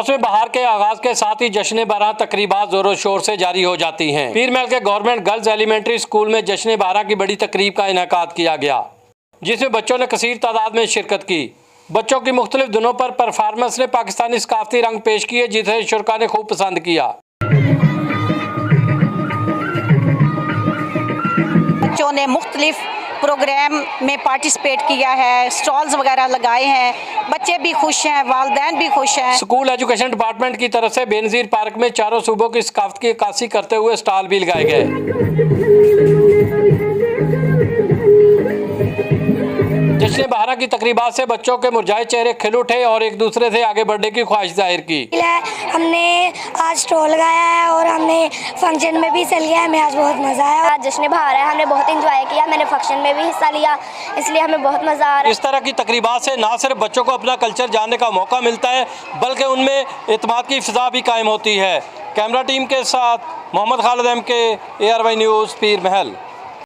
मौसम बहार के आगाज के साथ ही जश्न बारात तकरीबात जोरों शोर से जारी हो जाती हैं। पीर महल के गवर्नमेंट गर्ल्स एलिमेंट्री स्कूल में जश्न बारात की बड़ी तकरीब का इनेकाद किया गया, जिसमें बच्चों ने कसीर तादाद में शिरकत की। बच्चों की मुख्तलिफ दिनों पर परफॉर्मेंस ने पाकिस्तानी सकाफती रंग पेश किए, जिसे शुरा ने खूब पसंद किया। बच्चों ने मुख्तलिफ प्रोग्राम में पार्टिसिपेट किया है, स्टॉल्स वगैरह लगाए हैं, बच्चे भी खुश हैं, वालिदैन भी खुश हैं। स्कूल एजुकेशन डिपार्टमेंट की तरफ से बेनज़ीर पार्क में चारों सूबों की सकाफत की अक्कासी करते हुए स्टॉल भी लगाए गए। जश्न बहारा की तकरीबात से बच्चों के मुरझाए चेहरे खिल उठे और एक दूसरे से आगे बढ़ने की ख्वाहिश जाहिर की। हमने आज स्टॉल लगाया है और हमने फंक्शन में भी हिस्सा लिया है, हमें आज बहुत मज़ा आया। आज जश्न बहार है, हमने बहुत एंजॉय किया, मैंने फंक्शन में भी हिस्सा लिया, इसलिए हमें बहुत मज़ा आ रहा है। इस तरह की तकरीबात से न सिर्फ बच्चों को अपना कल्चर जानने का मौका मिलता है, बल्कि उनमें एतमाद की फ़िज़ा भी कायम होती है। कैमरा टीम के साथ Mohammad Khalid MK, ARY news, Pir महल।